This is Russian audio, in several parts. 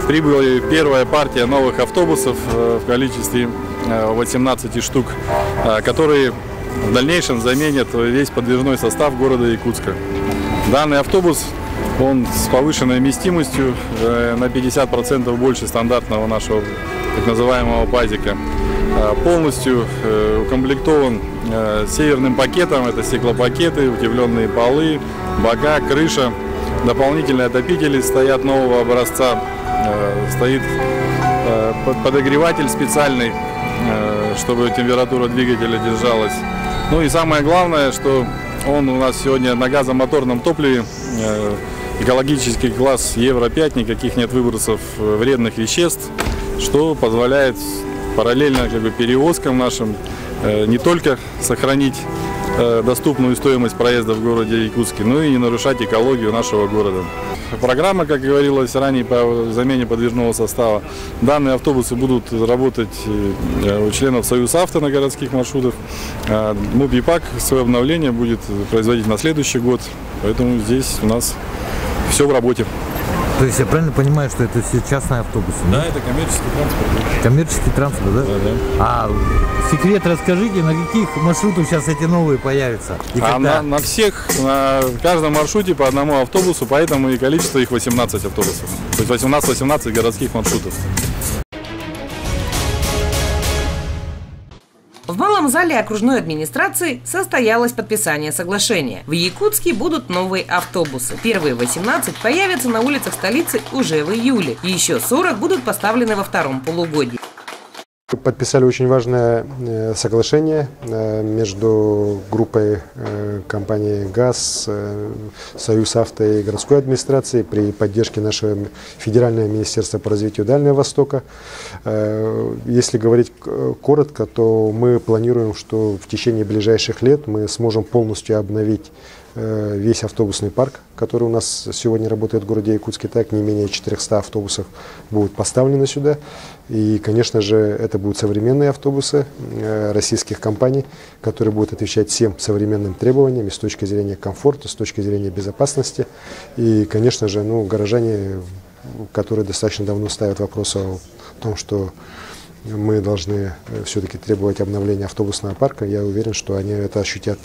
Прибыла первая партия новых автобусов в количестве 18 штук, которые в дальнейшем заменят весь подвижной состав города Якутска. Данный автобус, он с повышенной вместимостью на 50% больше стандартного нашего так называемого пазика. Полностью укомплектован северным пакетом, это стеклопакеты, утепленные полы, бока, крыша. Дополнительные отопители стоят нового образца. Стоит подогреватель специальный, чтобы температура двигателя держалась. Ну и самое главное, что он у нас сегодня на газомоторном топливе, экологический класс Евро-5, никаких нет выбросов вредных веществ, что позволяет параллельно перевозкам нашим не только сохранить доступную стоимость проезда в городе Якутске, но и не нарушать экологию нашего города. Программа, как говорилось ранее, по замене подвижного состава. Данные автобусы будут работать у членов Союзавто на городских маршрутах. МУП ЕПАК свое обновление будет производить на следующий год, поэтому здесь у нас все в работе. То есть я правильно понимаю, что это все частные автобусы? Да, это коммерческий транспорт. Коммерческий транспорт, да? Да. А секрет расскажите, на каких маршрутах сейчас эти новые появятся? И на всех, на каждом маршруте по одному автобусу, поэтому и количество их 18 автобусов. То есть 18 городских маршрутов. В малом зале окружной администрации состоялось подписание соглашения. В Якутске будут новые автобусы. Первые 18 появятся на улицах столицы уже в июле. Еще 40 будут поставлены во втором полугодии. Подписали очень важное соглашение между группой компании ГАЗ, Союзавто и городской администрации при поддержке нашего Федерального министерства по развитию Дальнего Востока. Если говорить коротко, то мы планируем, что в течение ближайших лет мы сможем полностью обновить весь автобусный парк, который у нас сегодня работает в городе Якутске. Так, не менее 400 автобусов будут поставлены сюда. И, конечно же, это будут современные автобусы российских компаний, которые будут отвечать всем современным требованиям с точки зрения комфорта, с точки зрения безопасности. И, конечно же, горожане, которые достаточно давно ставят вопрос о том, что мы должны все-таки требовать обновления автобусного парка. Я уверен, что они это ощутят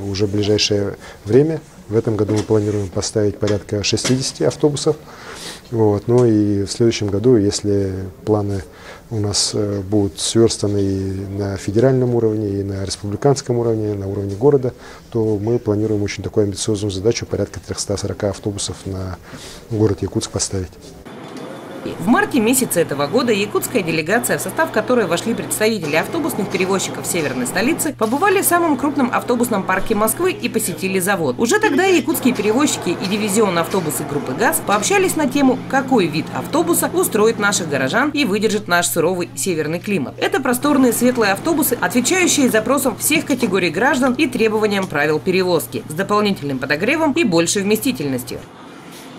уже в ближайшее время. В этом году мы планируем поставить порядка 60 автобусов. Ну и в следующем году, если планы у нас будут сверстаны и на федеральном уровне, и на республиканском уровне, на уровне города, то мы планируем очень такую амбициозную задачу, порядка 340 автобусов на город Якутск поставить. В марте месяце этого года якутская делегация, в состав которой вошли представители автобусных перевозчиков северной столицы, побывали в самом крупном автобусном парке Москвы и посетили завод. Уже тогда якутские перевозчики и дивизион автобусы группы ГАЗ пообщались на тему, какой вид автобуса устроит наших горожан и выдержит наш суровый северный климат. Это просторные светлые автобусы, отвечающие запросам всех категорий граждан и требованиям правил перевозки, с дополнительным подогревом и большей вместительностью.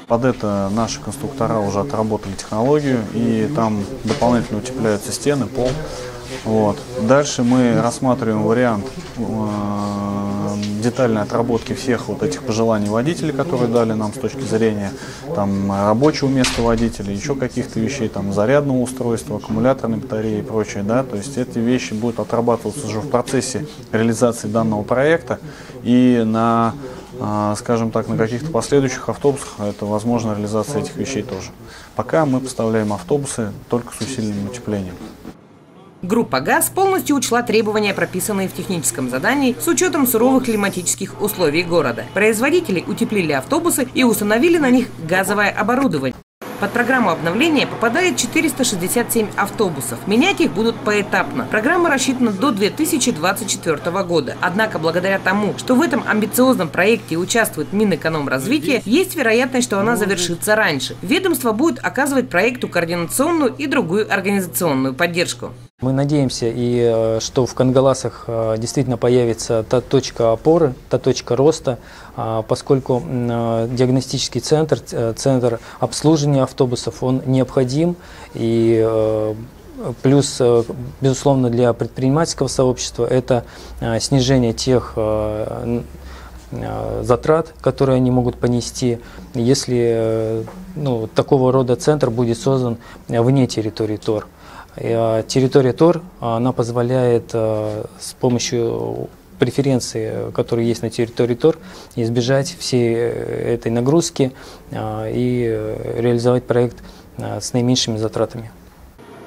Под это наши конструктора уже отработали технологию, и там дополнительно утепляются стены, пол. Дальше мы рассматриваем вариант детальной отработки всех этих пожеланий водителей, которые дали нам с точки зрения рабочего места водителя, еще каких-то вещей, зарядного устройства, аккумуляторной батареи и прочее. То есть эти вещи будут отрабатываться уже в процессе реализации данного проекта, и на скажем так, на каких-то последующих автобусах это возможно реализация этих вещей тоже. Пока мы поставляем автобусы только с усиленным утеплением. Группа ГАЗ полностью учла требования, прописанные в техническом задании, с учетом суровых климатических условий города. Производители утеплили автобусы и установили на них газовое оборудование. Под программу обновления попадает 467 автобусов. Менять их будут поэтапно. Программа рассчитана до 2024 года. Однако, благодаря тому, что в этом амбициозном проекте участвует Минэкономразвития, есть вероятность, что она завершится раньше. Ведомство будет оказывать проекту координационную и другую организационную поддержку. Мы надеемся, что в Кангаласах действительно появится та точка опоры, та точка роста, поскольку диагностический центр, центр обслуживания автобусов, он необходим. И плюс, безусловно, для предпринимательского сообщества это снижение тех затрат, которые они могут понести, если такого рода центр будет создан вне территории ТОР. Территория ТОР, она позволяет с помощью преференций, которые есть на территории ТОР, избежать всей этой нагрузки и реализовать проект с наименьшими затратами.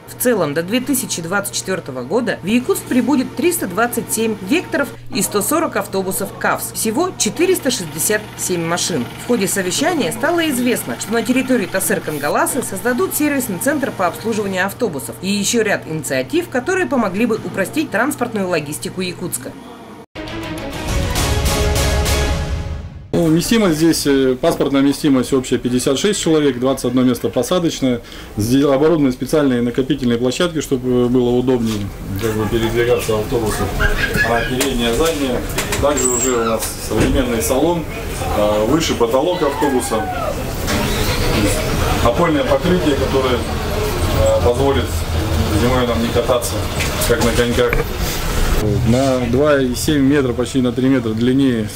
В целом, до 2024 года в Якутск прибудет 327 векторов и 140 автобусов КАВС. Всего 467 машин. В ходе совещания стало известно, что на территории ТАСЭР Кангаласы создадут сервисный центр по обслуживанию автобусов и еще ряд инициатив, которые помогли бы упростить транспортную логистику Якутска. Вместимость здесь, паспортная вместимость общая 56 человек, 21 место посадочное. Здесь оборудованы специальные накопительные площадки, чтобы было удобнее передвигаться в автобусах. Передняя, задняя. Также уже у нас современный салон, выше потолок автобуса. Опольное покрытие, которое позволит зимой нам не кататься, как на коньках. На 2,7 метра, почти на 3 метра длиннее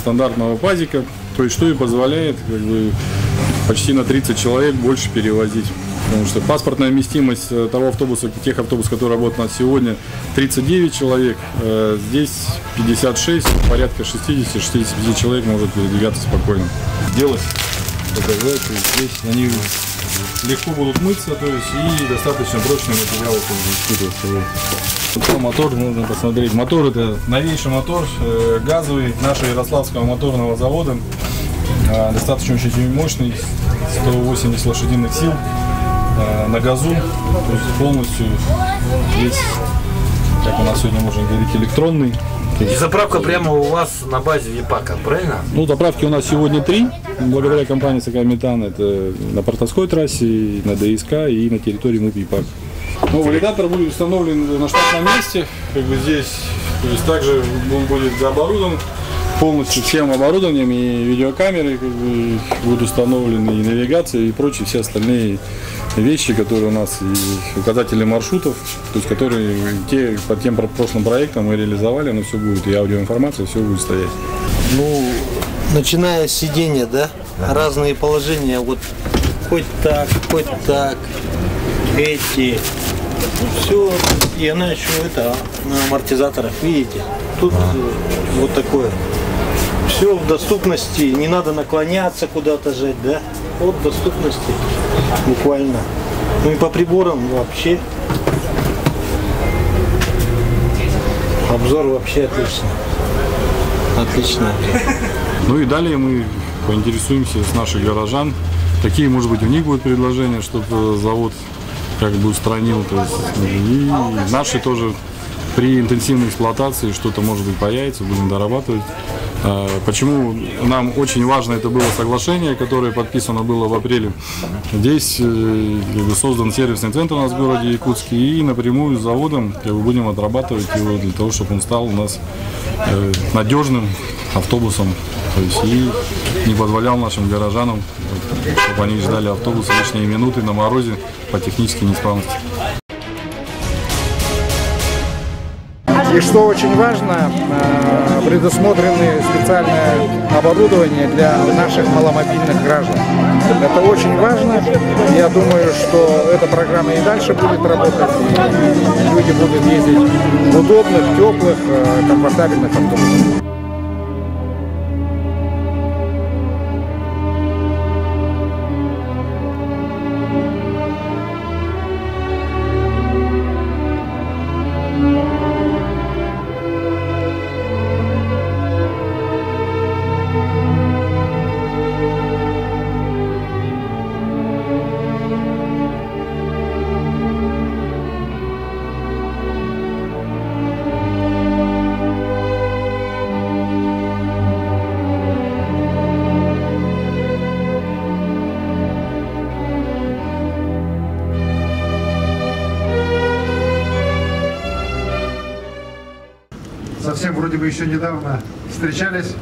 стандартного пазика, то есть что и позволяет почти на 30 человек больше перевозить. Потому что паспортная вместимость того автобуса, тех автобусов, которые работают у нас сегодня, 39 человек, здесь 56, порядка 60-65 человек может передвигаться спокойно. Делать, показать, здесь они легко будут мыться, то есть и достаточно прочный материал испытывается. Мотор нужно посмотреть. Мотор — это новейший мотор, газовый, нашего Ярославского моторного завода, достаточно очень мощный, 180 лошадиных сил, на газу, то есть полностью весь, как у нас сегодня можно говорить, электронный. И заправка прямо у вас на базе ВИПАКа, правильно? Ну, заправки у нас сегодня 3, благодаря компании СК Метан. Это на Портовской трассе, на ДСК и на территории МУП ВИПАК. Ну, валидатор будет установлен на штатном месте, здесь, то есть также он будет оборудован полностью всем оборудованием, и видеокамеры будут установлены, и навигация, и прочие все остальные вещи, которые у нас, и указатели маршрутов, то есть которые по тем прошлым проектам мы реализовали, оно все будет, и аудиоинформация, все будет стоять. Ну, начиная с сидения, да, разные положения, вот хоть так, эти, все, и она еще на амортизаторах, видите, тут вот такое. Все в доступности, не надо наклоняться куда-то жать, да, вот в доступности буквально. Ну и по приборам вообще. Обзор вообще отлично. Отличный обзор. Ну и далее мы поинтересуемся с наших горожан, какие, может быть, у них будут предложения, чтобы завод как бы устранил. То есть, и наши тоже при интенсивной эксплуатации что-то, может быть, появится, будем дорабатывать. Почему нам очень важно это было соглашение, которое подписано было в апреле. Здесь создан сервисный центр у нас в городе Якутске, и напрямую с заводом будем отрабатывать его для того, чтобы он стал у нас надежным автобусом, то есть и не позволял нашим горожанам, чтобы они ждали автобуса лишние минуты на морозе по технической неисправности. И что очень важно, предусмотрены специальное оборудование для наших маломобильных граждан. Это очень важно. Я думаю, что эта программа и дальше будет работать. И люди будут ездить в удобных, теплых, комфортабельных автобусах. совсем вроде бы еще недавно встречались,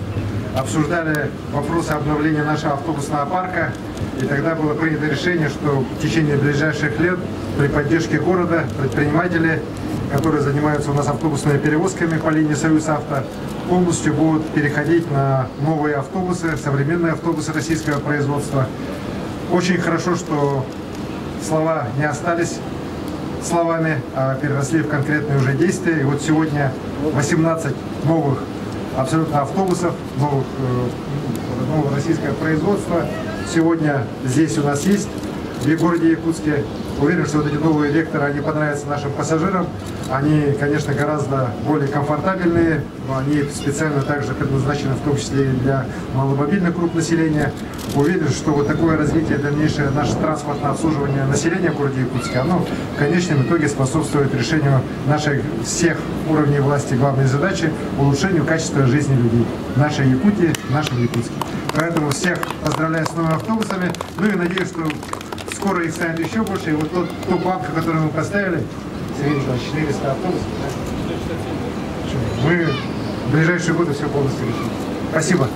обсуждали вопросы обновления нашего автобусного парка. И тогда было принято решение, что в течение ближайших лет при поддержке города предприниматели, которые занимаются у нас автобусными перевозками по линии «Союзавто», полностью будут переходить на новые автобусы, современные автобусы российского производства. Очень хорошо, что слова не остались словами, а переросли в конкретные уже действия. И вот сегодня 18 новых абсолютно автобусов, нового российского производства сегодня здесь у нас есть в городе Якутске. Уверен, что вот эти новые векторы, они понравятся нашим пассажирам. Они, конечно, гораздо более комфортабельные. Они специально также предназначены, в том числе и для маломобильных групп населения. Уверен, что вот такое развитие, дальнейшее наше транспортное обслуживание населения в городе Якутске, оно в конечном итоге способствует решению наших всех уровней власти главной задачи – улучшению качества жизни людей в нашей Якутии, в нашем Якутске. Поэтому всех поздравляю с новыми автобусами. Ну и надеюсь, что скоро их станет еще больше. И вот ту банку, которую мы поставили, 400 автобусов, мы в ближайшие годы все полностью решим. Спасибо.